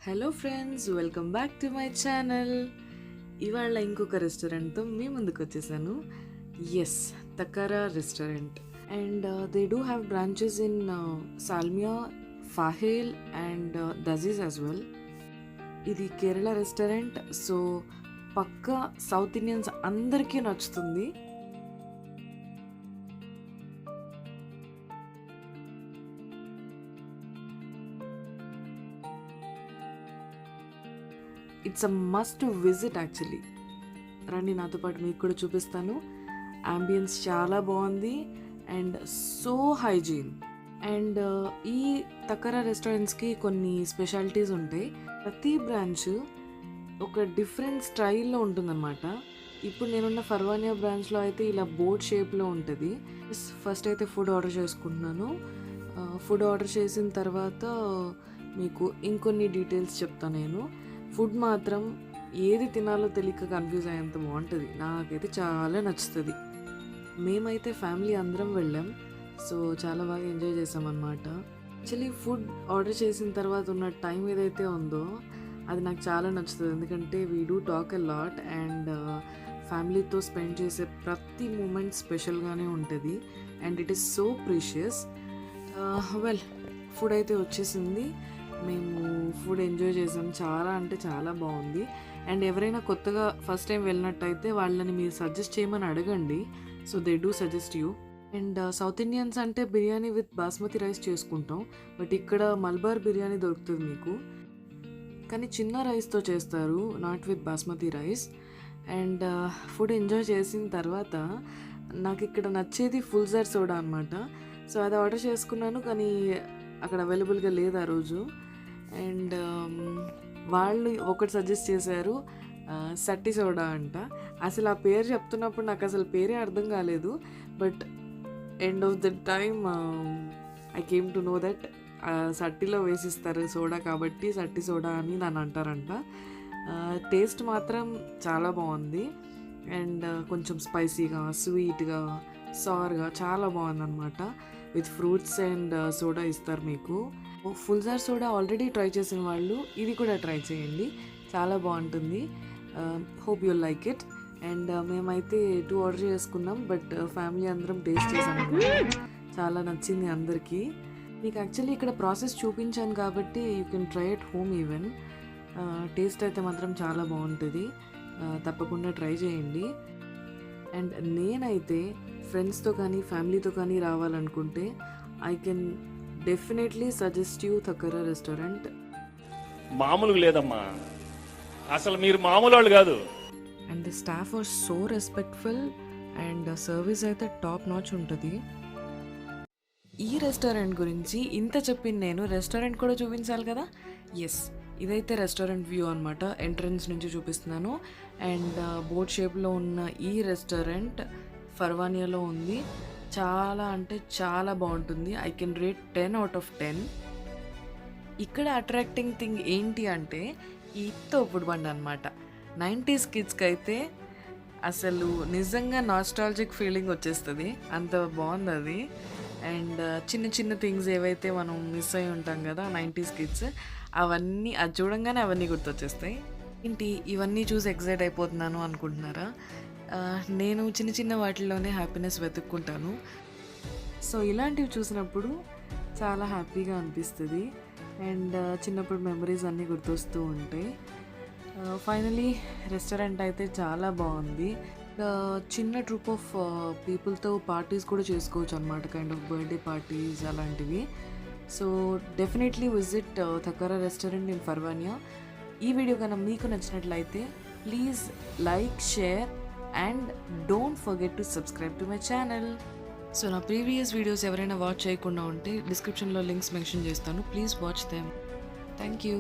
Hello friends, welcome back to my channel. ఇవాళ ఇంకొక రెస్టారెంట్తో మీ ముందుకు వచ్చేసాను. Yes, Thakkara restaurant. And they do have branches in Salmiya, Fahaheel and Dajeej as well. ఇది కేరళ రెస్టారెంట్, సో పక్కా సౌత్ ఇండియన్స్ అందరికీ నచ్చుతుంది. It's a must visit actually. రండి నాతో పాటు మీకు కూడా చూపిస్తాను. అంబియన్స్ చాలా బాగుంది అండ్ సో హైజీన్. అండ్ ఈ తక్కరా రెస్టారెంట్స్కి కొన్ని స్పెషాలిటీస్ ఉంటాయి. ప్రతి బ్రాంచ్ ఒక డిఫరెంట్ స్టైల్లో ఉంటుందన్నమాట. ఇప్పుడు నేనున్న ఫర్వానియా బ్రాంచ్లో అయితే ఇలా బోట్ షేప్లో ఉంటుంది. ఫస్ట్ అయితే ఫుడ్ ఆర్డర్ చేసుకుంటున్నాను. ఫుడ్ ఆర్డర్ చేసిన తర్వాత మీకు ఇంకొన్ని డీటెయిల్స్ చెప్తాను. నేను ఫుడ్ మాత్రం ఏది తినాలో తెలియక కన్ఫ్యూజ్ అయ్యేంత బాగుంటుంది. నాకైతే చాలా నచ్చుతుంది. మేమైతే ఫ్యామిలీ అందరం వెళ్ళాం, సో చాలా బాగా ఎంజాయ్ చేసామన్నమాట. యాక్చువల్లీ ఫుడ్ ఆర్డర్ చేసిన తర్వాత ఉన్న టైం ఏదైతే ఉందో అది నాకు చాలా నచ్చుతుంది. ఎందుకంటే we do talk a lot and ఫ్యామిలీతో స్పెండ్ చేసే ప్రతి మూమెంట్ స్పెషల్గానే ఉంటుంది and it is so precious. Well, food అయితే వచ్చేసింది. మేము ఫుడ్ ఎంజాయ్ చేసాం. చాలా అంటే చాలా బాగుంది. అండ్ ఎవరైనా కొత్తగా ఫస్ట్ టైం వెళ్ళినట్టయితే వాళ్ళని మీరు సజెస్ట్ చేయమని అడగండి. So they do suggest you. And south Indians అంటే బిర్యానీ విత్ బాస్మతి రైస్ చేసుకుంటాం, బట్ ఇక్కడ మలబార్ బిర్యానీ దొరుకుతుంది మీకు. కానీ చిన్న రైస్తో చేస్తారు, not with basmati rice. And food enjoy చేసిన తర్వాత నాకు ఇక్కడ నచ్చేది ఫుల్ జార్ సోడా అనమాట. సో అది ఆర్డర్ చేసుకున్నాను, కానీ అక్కడ అవైలబుల్గా లేదు ఆ రోజు. అండ్ వాళ్ళు ఒకటి సజెస్ట్ చేశారు, సట్టి సోడా అంట. అసలు ఆ పేరు చెప్తున్నప్పుడు నాకు అసలు పేరే అర్థం కాలేదు. But end of the time I came to know that సట్టిలో వేసిస్తారు సోడా కాబట్టి సట్టి సోడా అని నన్ను అంటారంట. టేస్ట్ మాత్రం చాలా బాగుంది అండ్ కొంచెం స్పైసీగా, స్వీట్గా, సార్గా చాలా బాగుందన్నమాట. విత్ ఫ్రూట్స్ అండ్ సోడా ఇస్తారు మీకు. Full jar soda already try చేసిన వాళ్ళు ఇది కూడా ట్రై చేయండి, చాలా బాగుంటుంది. Hope you like it. And మేమైతే 2 ఆర్డర్ చేసుకున్నాం, బట్ ఫ్యామిలీ అందరం టేస్ట్ చేసాము. చాలా నచ్చింది అందరికీ. మీకు యాక్చువల్లీ ఇక్కడ ప్రాసెస్ చూపించాను కాబట్టి you can try at home even. Taste అయితే మాత్రం చాలా బాగుంటుంది, తప్పకుండా ట్రై చేయండి. అండ్ నేనైతే ఫ్రెండ్స్తో కానీ ఫ్యామిలీతో కానీ రావాలనుకుంటే I can definitely suggest you Thakkara restaurant. మామూలుగా లేదమ్మా, అసలు మీరు మామూలు వాళ్ళు కాదు. And the staff are so respectful and service అయితే టాప్ నాచ్ ఉంటుంది. ఈ రెస్టారెంట్ గురించి ఇంత చెప్పింది నేను, రెస్టారెంట్ కూడా చూపించాలి కదా. ఎస్, ఇదైతే రెస్టారెంట్ వ్యూ అనమాట. ఎంట్రన్స్ నుంచి చూపిస్తున్నాను. అండ్ బోట్ షేప్లో ఉన్న ఈ రెస్టారెంట్ ఫర్వానియాలో ఉంది. చాలా అంటే చాలా బాగుంటుంది. I can rate 10 out of 10. ఇక్కడ అట్రాక్టింగ్ థింగ్ ఏంటి అంటే ఈ తోపుడు బండి అనమాట. 90s కిడ్స్కి అయితే అసలు నిజంగా నాస్టాలజిక్ ఫీలింగ్ వచ్చేస్తుంది, అంత బాగుంది అది. అండ్ చిన్న చిన్న థింగ్స్ ఏవైతే మనం మిస్ అయి ఉంటాం కదా 90s కిడ్స్, అవన్నీ అది చూడంగానే అవన్నీ గుర్తొచ్చేస్తాయి. ఏంటి ఇవన్నీ చూసి ఎక్సైట్ అయిపోతున్నాను అనుకుంటున్నారా? నేను చిన్న చిన్న వాటిల్లోనే హ్యాపీనెస్ వెతుక్కుంటాను. సో ఇలాంటివి చూసినప్పుడు చాలా హ్యాపీగా అనిపిస్తుంది అండ్ చిన్నప్పుడు మెమరీస్ అన్నీ గుర్తొస్తూ ఉంటాయి. ఫైనలీ రెస్టారెంట్ అయితే చాలా బాగుంది. చిన్న ట్రూప్ ఆఫ్ పీపుల్తో పార్టీస్ కూడా చేసుకోవచ్చు అనమాట, కైండ్ ఆఫ్ బర్త్డే పార్టీస్ అలాంటివి. So definitely visit Thakkara restaurant in Farwaniya. ఈ వీడియో కన్నా మీకు నచ్చినట్లయితే please like, share and don't forget to subscribe to my channel. So నా ప్రీవియస్ వీడియోస్ ఎవరైనా వాచ్ చేయకుండా ఉంటే డిస్క్రిప్షన్లో లింక్స్ మెన్షన్ చేస్తాను, please watch them. Thank you.